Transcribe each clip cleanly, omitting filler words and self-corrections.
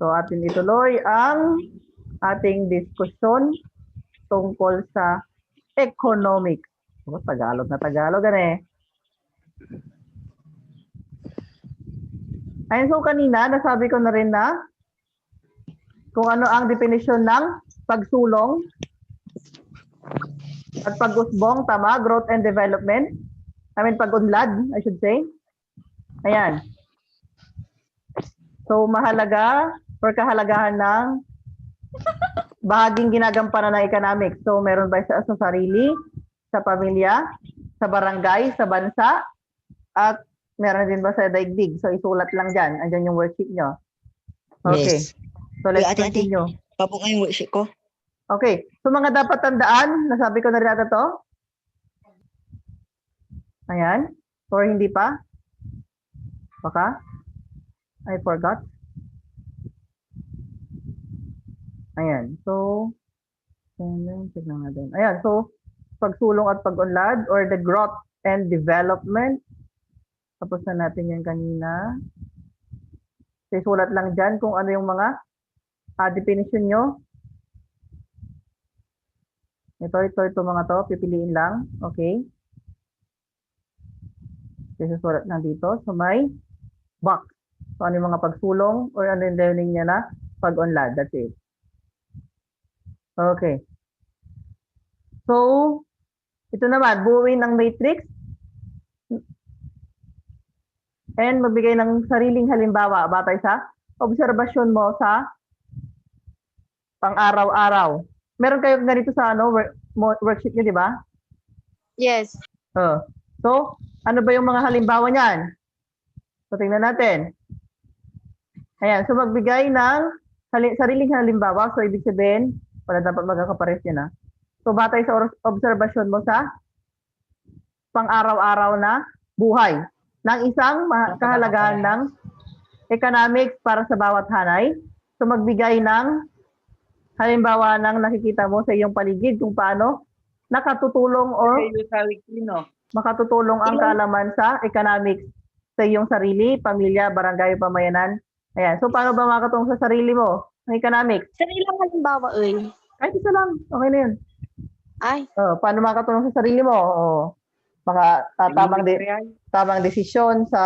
So atin ituloy ang ating diskusyon tungkol sa economics. Tagalog na Tagalog eh. Ayun, so kanina nasabi ko na rin na kung ano ang definisyon ng pagsulong at pag-usbong, tama? Growth and development. Pag-unlad, I should say. Ayan. So mahalaga or kahalagahan ng bahaging ginagampanan ng economics. So meron ba sa sarili, sa pamilya, sa barangay, sa bansa, at meron din ba sa daigdig? So isulat lang dyan. Andyan yung worksheet nyo. Okay. Yes. So let's continue. Papo nga yung worksheet ko. Okay. So mga dapat tandaan, nasabi ko na rin ata to. Ayan. Or hindi pa? Baka? I forgot. Ayan. So, ayan. So, pagsulong at pag-unlad or the growth and development. Tapos na natin yan kanina. So, isulat lang dyan kung ano yung mga definition nyo. Ito mga to. Pipiliin lang. Okay. So, isulat lang dito. So, may box. So, ano yung mga pagsulong or ano yung learning niya na pag-unlad. That's it. Okay. So, ito naman, buuin ng matrix and magbigay ng sariling halimbawa batay sa obserbasyon mo sa pang-araw-araw. Meron kayo ganito sa worksheet niyo, di ba? Yes. So, ano ba yung mga halimbawa niyan? So, tingnan natin. Ayan, so magbigay ng sariling halimbawa. So, ibig sabihin, wala dapat magkakapares yan. So, batay sa obserbasyon mo sa pang-araw-araw na buhay ng isang kahalagahan ng economics para sa bawat hanay. So, magbigay ng halimbawa ng nakikita mo sa iyong paligid kung paano nakatutulong o makatutulong ang kaalaman sa economics sa iyong sarili, pamilya, barangay, pamayanan. Ayan. So, paano ba makatulong sa sarili mo ng economics? Sarilang halimbawa, Kahit isa lang. Okay na yun. Ay. Paano makatulong sa sarili mo? Mga tamang desisyon sa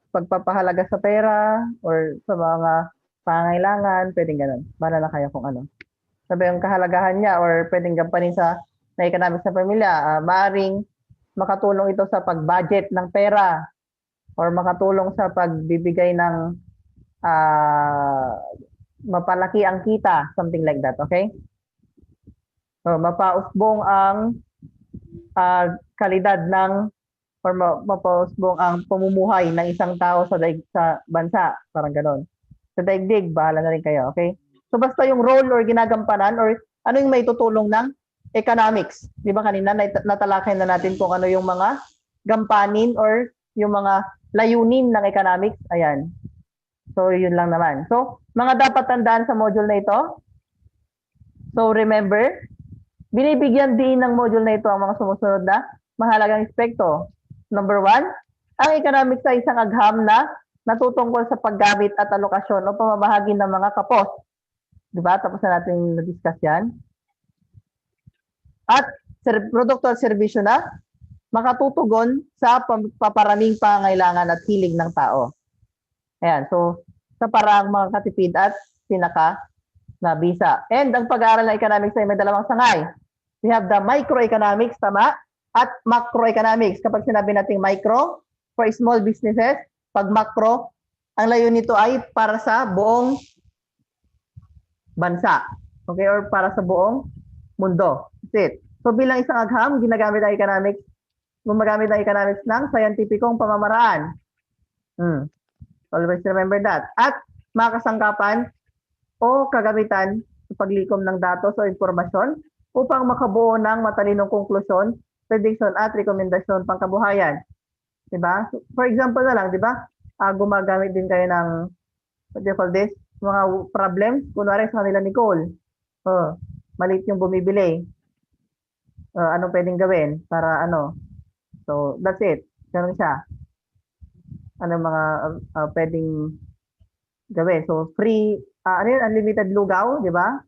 pagpapahalaga sa pera or sa mga pangailangan, pwedeng ganun. Bahala na kayo kung ano. Sabi yung kahalagahan niya or pwedeng gampanin sa economics sa pamilya. Maaring makatulong ito sa pag-budget ng pera or makatulong sa pagbibigay ng mapalaki ang kita, something like that, okay? So, mapausbong ang kalidad ng or mapausbong ang pamumuhay ng isang tao sa bansa, parang gano'n. Sa daigdig, bahala na rin kayo, okay? So, basta yung role or ginagampanan or ano yung may tutulong ng economics. Di ba kanina natalakay na natin kung ano yung mga gampanin or yung mga layunin ng economics. Ayan. So, yun lang naman. So, mga dapat tandaan sa module na ito. So, remember, binibigyan din ng module na ito ang mga sumusunod na mahalagang aspekto. Number 1, ang economics ay isang agham na natutungkol sa paggamit at alokasyon o pamamahagi ng mga kapos. Diba? Tapos na natin na-discuss yan. At produkto at serbisyo na makatutugon sa paparaming pangangailangan at hiling ng tao. Ayan, so sa paraang mga katipid at pinaka-nabisa. And ang pag-aaral ng economics ay may dalawang sangay. We have the microeconomics, tama? At macroeconomics. Kapag sinabi natin micro, for small businesses, pag macro, ang layo nito ay para sa buong bansa. Okay? Or para sa buong mundo. That's it. So bilang isang agham, gumagamit ng economics ng scientificong pamamaraan. Always remember that. At mga kasangkapan o kagamitan sa paglikom ng datos o informasyon upang makabuo ng matalinong konklusyon, prediction at rekomendasyon pangkabuhayan. Diba? So, for example na lang, diba? Gumagamit din kayo ng, what do you call this? Mga problems. Kunwari sa kanila ni Cole. Maliit yung bumibili. Anong pwedeng gawin para ano? So, that's it. Ganun siya. Ano mga pwedeng gawin. So, free, ano yun, unlimited lugaw, di ba?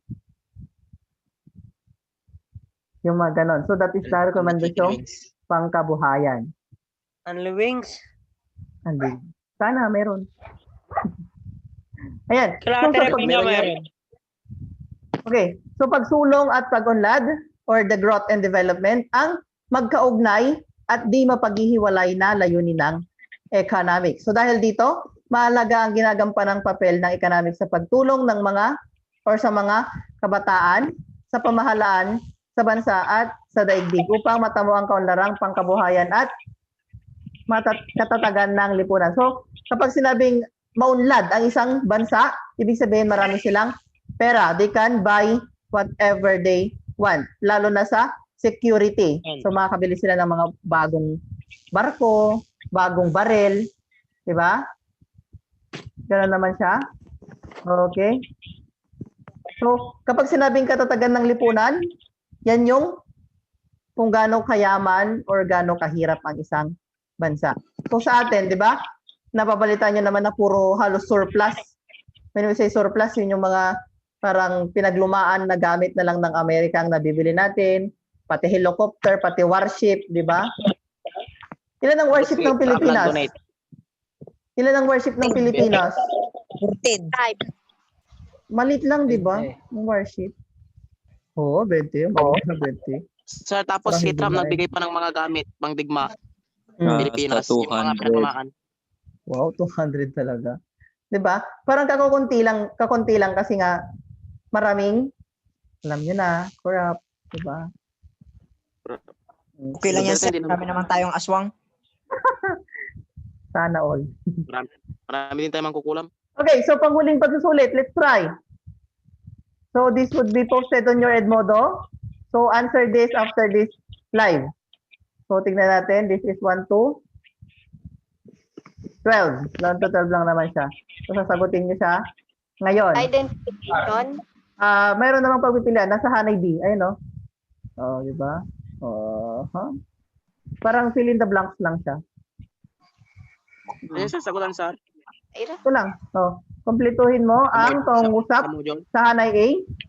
Yung mga ganon. So, that is the recommendation pangkabuhayan. Only wings. Andun. Sana meron. Ayan. Kalahatere So, pa nga meron. okay. So, pagsulong at pagunlad or the growth and development ang magkaugnay at di mapaghihiwalay na layunin ng economics. So, dahil dito, mahalaga ang ginagampanan ng papel ng economics sa pagtulong ng mga or sa mga kabataan sa pamahalaan sa bansa at sa daigdig upang matamo ang kaunlarang pangkabuhayan at katatagan ng lipunan. So, kapag sinabing maunlad ang isang bansa, ibig sabihin marami silang pera. They can buy whatever they want, lalo na sa security. So, makakabili sila ng mga bagong barko, bagong barel, di ba? Gano'n naman siya. Okay. So, kapag sinabing katatagan ng lipunan, yan yung kung gaano kayaman or gaano kahirap ang isang bansa. So sa atin, di ba? Napabalitan nyo naman na puro halos surplus. When we say surplus, yun yung mga parang pinaglumaan na gamit na lang ng Amerika ang nabibili natin. Pati helicopter, pati warship, di ba? Ilan ang warship ng Pilipinas? Ilan ang warship ng Pilipinas? 14. Malit lang, di ba? Yung warship. Oo, 20. Oo, 20. Sir, tapos si Trump nagbigay pa ng mga gamit pang digma. Pilipinas, Sa yung mga 200. pinagmamaan. Wow, 200 talaga. 'Di ba? Parang kakunti lang kasi nga maraming alam niyo na, corrupt, 'di ba? Okay lang yan, sir. Hindi Marami naman tayong aswang. Sana all. Marami din tayong mangkukulam. Okay, so panghuling pagsusulit, let's try. So this would be posted on your Edmodo. So answer this after this live. So tignan natin, this is 1 to 12. 1 to 12 lang naman siya. So sasagutin niyo siya ngayon. Identification. Mayroon namang pagpipilian, nasa Hanay B. Ayun, no? Oh, di ba? Parang fill in the blanks lang siya. Ayun, sir, sagutan, sir. Ito lang. So, kumpletuhin mo ang pangungusap sa Hanay A.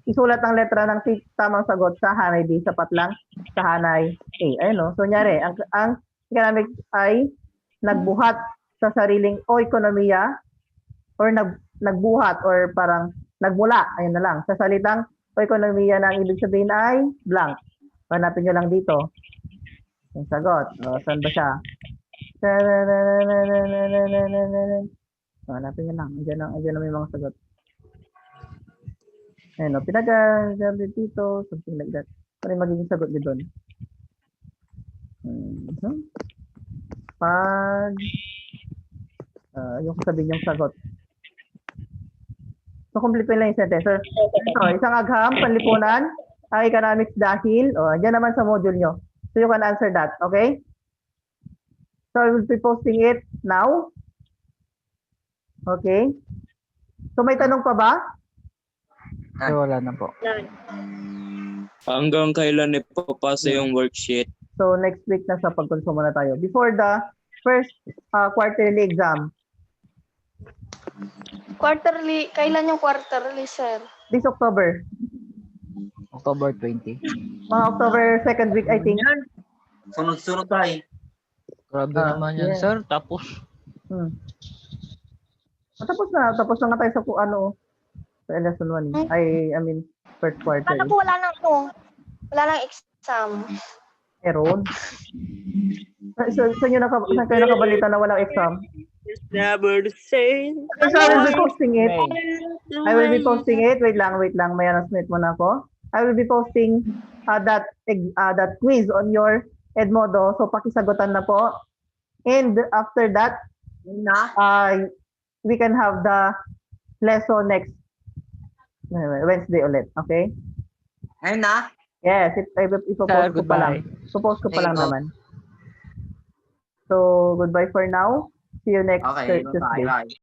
Isulat ang letra ng tamang sagot sa Hanay B. Sapat lang sa Hanay A. Ayun, no? So, nyari, ang economics ay nagbuhat sa sariling o ekonomiya or nagbuhat or parang nagmula. Ayun na lang. Sa salitang o ekonomiya na ang ibig sabihin ay blank. Hanapin nyo lang dito. Yung sagot. O, saan ba siya? Hanapin nyo lang. Andiyan na may mga sagot. Ayun, no? Pinag-gabi dito. Something like that. Ano yung magiging sagot nyo doon? Pag yung sabihin yung sagot. So, complete lang yung sentence. So, isang agham, panlipunan, ang economics dahil, andyan naman sa module nyo. So, you can answer that, okay? So, I will be posting it now. Okay? So, may tanong pa ba? Wala na po. Hanggang kailan ipapasa yung worksheet? So, next week na sa pagkonsumo na tayo. Before the first quarterly exam. Quarterly. Kailan yung quarterly, sir? This October. October 20. Mga October second week, I think. Sunod-sunod tayo. Grabe naman yan, sir. Tapos, Tapos na nga tayo sa sa lesson 1. I mean, first quarter. Kala ko wala nang exam. Meron. So, saan kayo nakabalita na walang exam? It's never the same. So, I will be posting it. Wait lang. May announcement muna ako. I will be posting that quiz on your Edmodo. So, pakisagutan na po. And after that, we can have the lesson next Wednesday ulit. Okay? Ayun na. Yes, ipopost ko pa lang. Suppose ko pa lang naman. So, goodbye for now. See you next Okay, Tuesday. bye-bye.